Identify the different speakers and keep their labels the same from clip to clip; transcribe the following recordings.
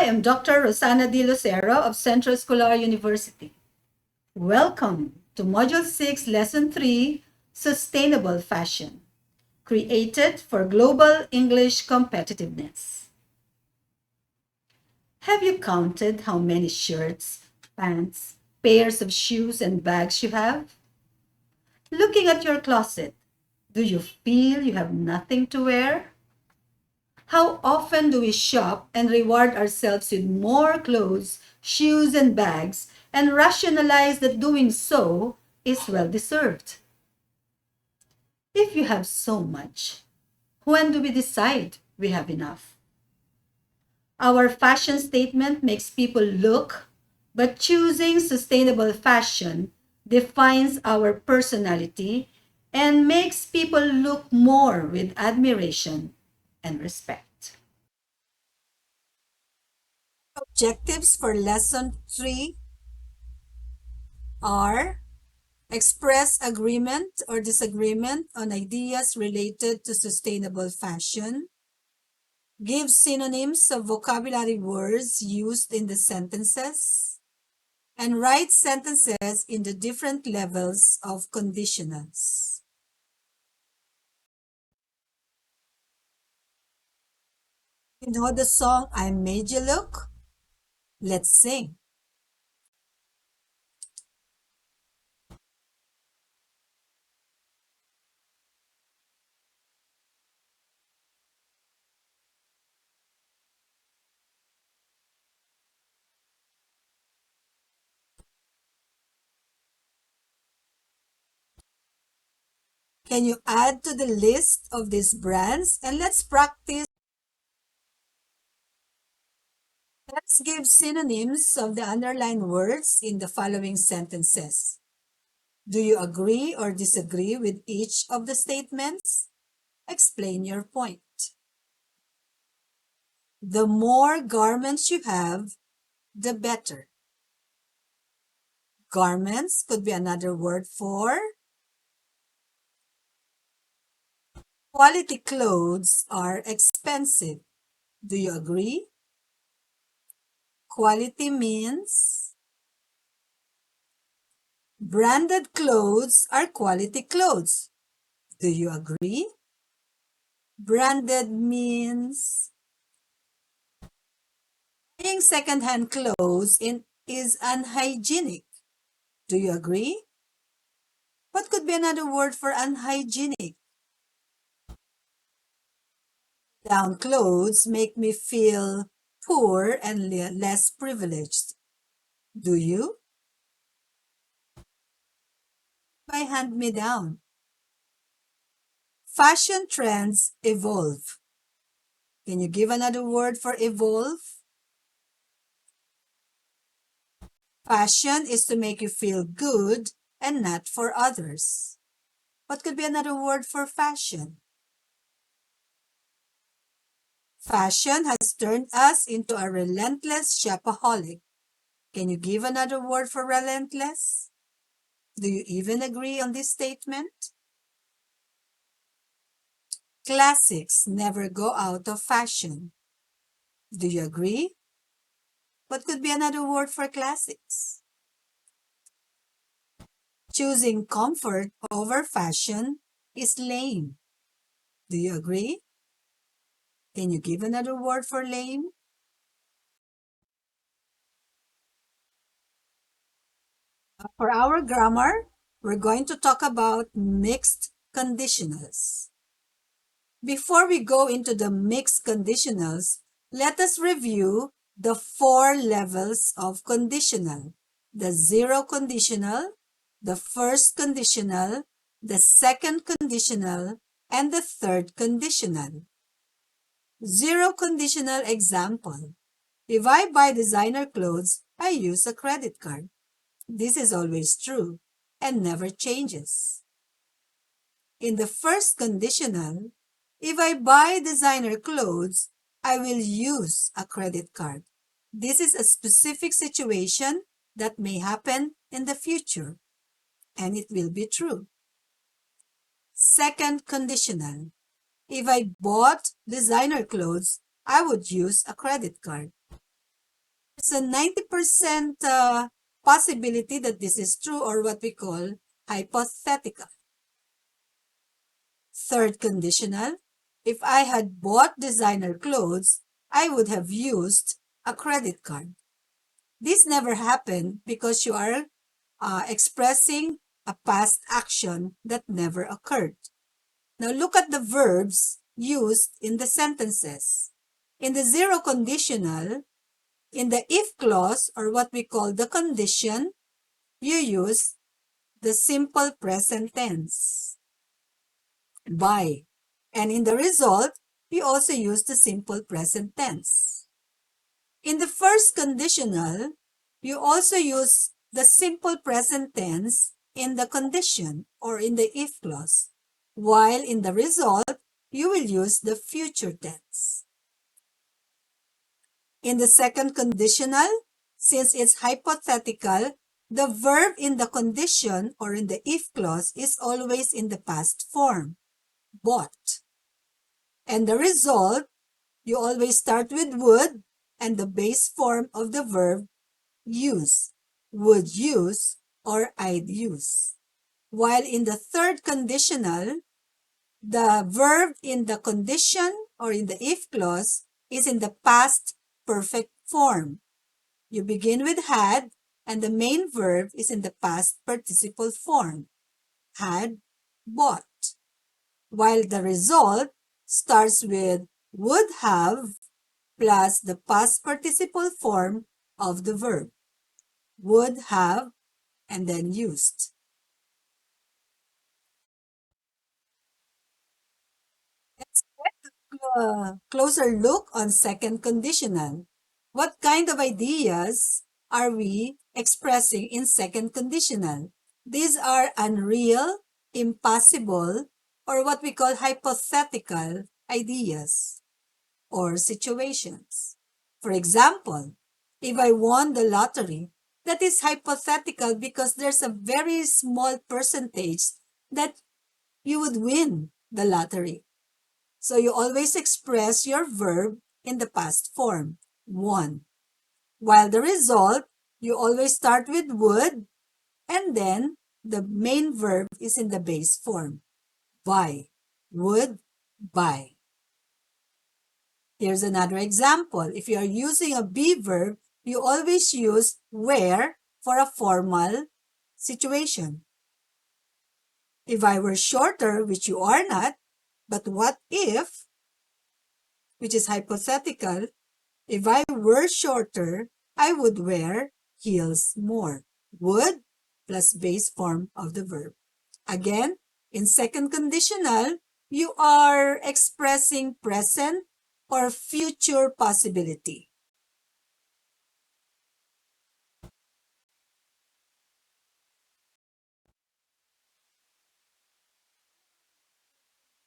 Speaker 1: am Dr. Rosana D. Lucero of Central Scholar University. Welcome to Module 6, Lesson 3, Sustainable Fashion, created for global English competitiveness. Have you counted how many shirts, pants, pairs of shoes, and bags you have? Looking at your closet, do you feel you have nothing to wear? How often do we shop and reward ourselves with more clothes, shoes, and bags, and rationalize that doing so is well deserved? If you have so much, when do we decide we have enough? Our fashion statement makes people look, but choosing sustainable fashion defines our personality and makes people look more with admiration and respect. Objectives for Lesson 3 are: express agreement or disagreement on ideas related to sustainable fashion, give synonyms of vocabulary words used in the sentences, and write sentences in the different levels of conditionals. You know the song I Made You Look? Let's sing. Can you add to the list of these brands? And let's practice. Let's give synonyms of the underlined words in the following sentences. Do you agree or disagree with each of the statements? Explain your point. The more garments you have, the better. Garments could be another word for quality. Clothes are expensive. Do you agree? Quality means branded clothes are quality clothes. Do you agree? Branded means buying second-hand clothes is unhygienic. Do you agree? What could be another word for unhygienic? Down clothes make me feel poor and less privileged. Do you? By hand-me-down. Fashion trends evolve. Can you give another word for evolve? Fashion is to make you feel good and not for others. What could be another word for fashion? Fashion has turned us into a relentless shopaholic. Can you give another word for relentless? Do you even agree on this statement? Classics never go out of fashion. Do you agree? What could be another word for classics? Choosing comfort over fashion is lame. Do you agree? Can you give another word for lame? For our grammar, we're going to talk about mixed conditionals. Before we go into the mixed conditionals, let us review the 4 levels of conditional: the zero conditional, the first conditional, the second conditional, and the third conditional. Zero conditional example. If I buy designer clothes, I use a credit card. This is always true and never changes. In the first conditional, if I buy designer clothes, I will use a credit card. This is a specific situation that may happen in the future, and it will be true. Second conditional. If I bought designer clothes, I would use a credit card. It's a 90% possibility that this is true, or what we call hypothetical. Third conditional, if I had bought designer clothes, I would have used a credit card. This never happened because you are expressing a past action that never occurred. Now look at the verbs used in the sentences. In the zero conditional, in the if clause, or what we call the condition, you use the simple present tense, by. And in the result, you also use the simple present tense. In the first conditional, you also use the simple present tense in the condition or in the if clause, while in the result, you will use the future tense. In the second conditional, since it's hypothetical, the verb in the condition or in the if clause is always in the past form, bought. And the result, you always start with would and the base form of the verb use, would use, or I'd use. While in the third conditional, the verb in the condition or in the if clause is in the past perfect form. You begin with had, and the main verb is in the past participle form, had bought. While the result starts with would have plus the past participle form of the verb, would have, and then used. Let's take a closer look on second conditional. What kind of ideas are we expressing in second conditional? These are unreal, impossible, or what we call hypothetical ideas or situations. For example, if I won the lottery, that is hypothetical because there's a very small percentage that you would win the lottery. So you always express your verb in the past form, won. While the result, you always start with would, and then the main verb is in the base form, buy, would buy. Here's another example. If you are using a be verb, you always use where for a formal situation. If I were shorter, which you are not, but what if, which is hypothetical, if I were shorter, I would wear heels more. Would plus base form of the verb. Again, in second conditional, you are expressing present or future possibility.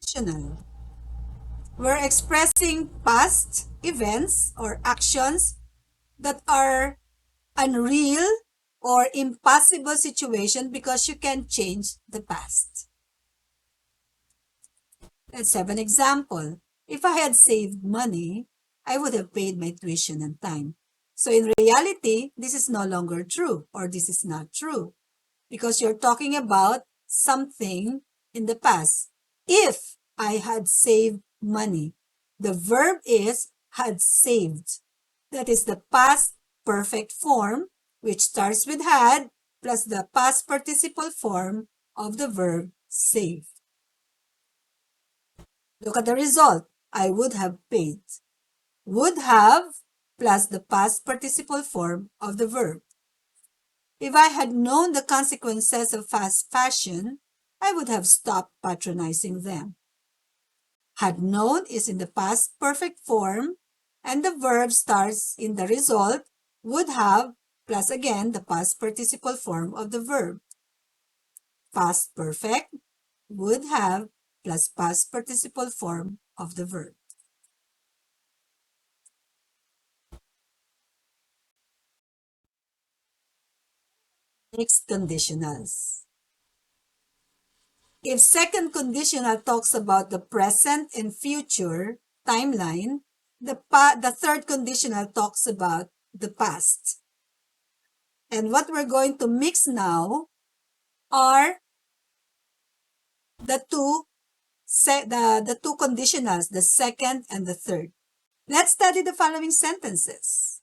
Speaker 1: Conditional. We're expressing past events or actions that are unreal or impossible situation because you can change the past. Let's have an example. If I had saved money, I would have paid my tuition on time. So in reality, this is no longer true, or this is not true, because you're talking about something in the past. If I had saved money, the verb is had saved. That is the past perfect form, which starts with had plus the past participle form of the verb save. Look at the result. I would have paid. Would have plus the past participle form of the verb. If I had known the consequences of fast fashion, I would have stopped patronizing them. Had known is in the past perfect form, and the verb starts in the result, would have, plus again the past participle form of the verb. Past perfect, would have, plus past participle form of the verb. Next, conditionals. If second conditional talks about the present and future timeline, the third conditional talks about the past. And what we're going to mix now are the two conditionals, the second and the third. Let's study the following sentences.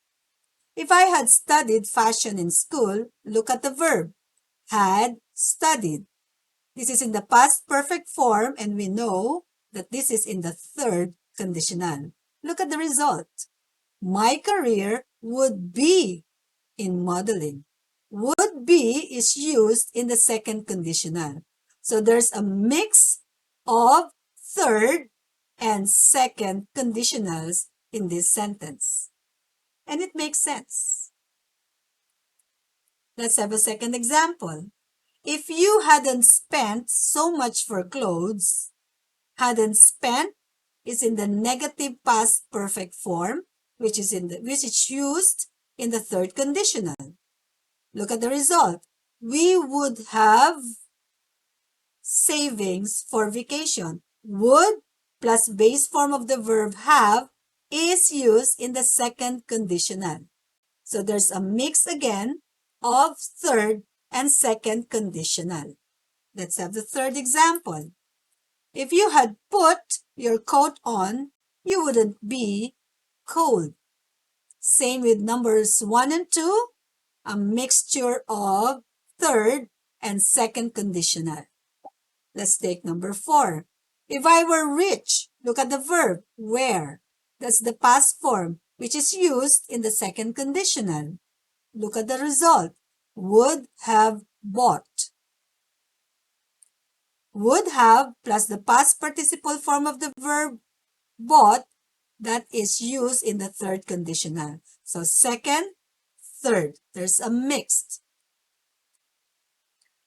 Speaker 1: If I had studied fashion in school, look at the verb, had studied. This is in the past perfect form, and we know that this is in the third conditional. Look at the result. My career would be in modeling. Would be is used in the second conditional. So there's a mix of third and second conditionals in this sentence. And it makes sense. Let's have a second example. If you hadn't spent so much for clothes, hadn't spent is in the negative past perfect form, which is used in the third conditional. Look at the result. We would have savings for vacation. Would plus base form of the verb have is used in the second conditional. So there's a mix again of third and second conditional. Let's have the third example. If you had put your coat on, you wouldn't be cold. Same with numbers 1 and 2, a mixture of third and second conditional. Let's take number 4. If I were rich, look at the verb, where. That's the past form, which is used in the second conditional. Look at the result. Would have bought. Would have plus the past participle form of the verb bought, that is used in the third conditional. So second, third, there's a mixed.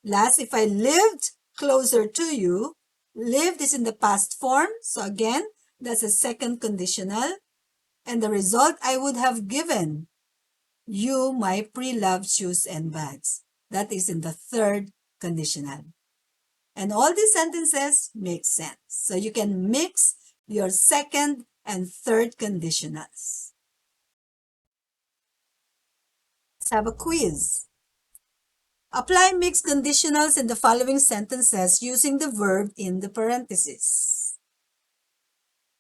Speaker 1: Last, if I lived closer to you, lived is in the past form. So again, that's a second conditional. And the result, I would have given you my pre-loved shoes and bags. That is in the third conditional. And all these sentences make sense. So you can mix your second and third conditionals. Let's have a quiz. Apply mixed conditionals in the following sentences using the verb in the parentheses.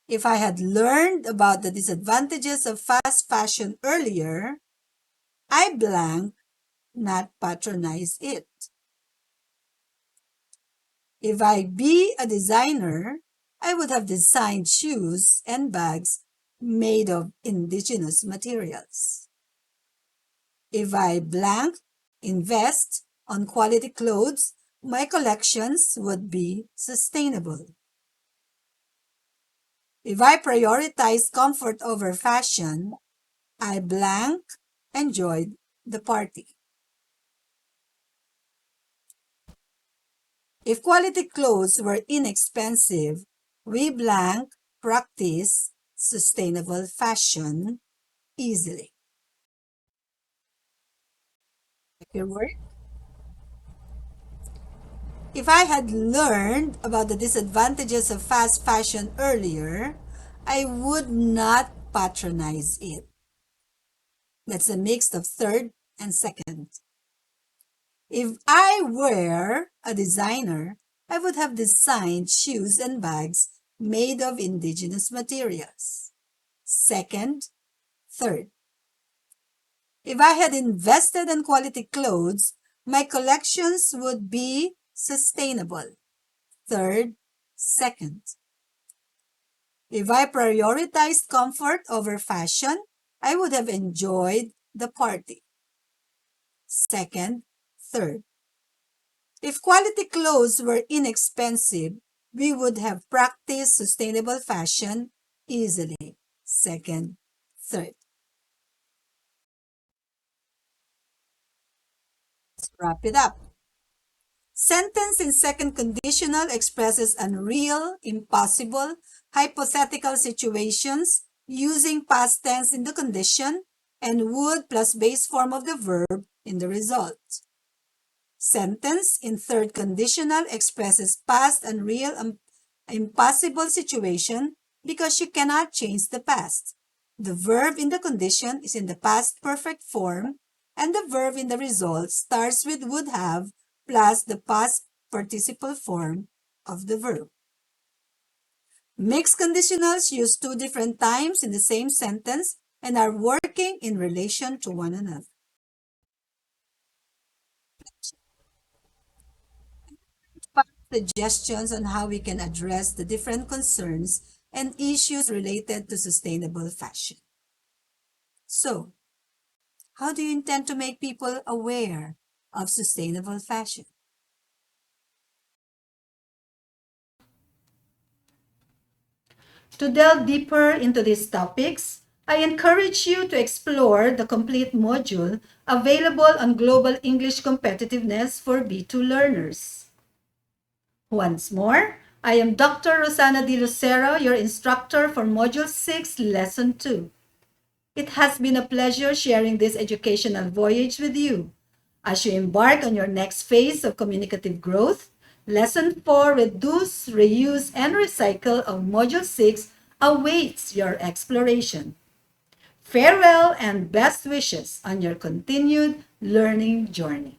Speaker 1: If I had learned about the disadvantages of fast fashion earlier, I blank not patronize it. If I be a designer, I would have designed shoes and bags made of indigenous materials. If I blank invest on quality clothes, my collections would be sustainable. If I prioritize comfort over fashion, I blank enjoyed the party. If quality clothes were inexpensive, we blank practice sustainable fashion easily. Your work. If I had learned about the disadvantages of fast fashion earlier, I would not patronize it. That's a mix of third and second. If I were a designer, I would have designed shoes and bags made of indigenous materials. Second, third. If I had invested in quality clothes, my collections would be sustainable. Third, second. If I prioritized comfort over fashion, I would have enjoyed the party. Second, third. If quality clothes were inexpensive, we would have practiced sustainable fashion easily. Second, third. Let's wrap it up. Sentence in second conditional expresses unreal, impossible, hypothetical situations using past tense in the condition and would plus base form of the verb in the result. Sentence in third conditional expresses past unreal, impossible situation because you cannot change the past. The verb in the condition is in the past perfect form, and the verb in the result starts with would have plus the past participle form of the verb. Mixed conditionals use two different times in the same sentence and are working in relation to one another. Suggestions on how we can address the different concerns and issues related to sustainable fashion. So, how do you intend to make people aware of sustainable fashion? To delve deeper into these topics, I encourage you to explore the complete module available on Global English Competitiveness for B2 learners. Once more, I am Dr. Rosana Di Lucero, your instructor for Module 6, Lesson 2. It has been a pleasure sharing this educational voyage with you. As you embark on your next phase of communicative growth, Lesson 4, Reduce, Reuse, and Recycle of Module 6 awaits your exploration. Farewell and best wishes on your continued learning journey.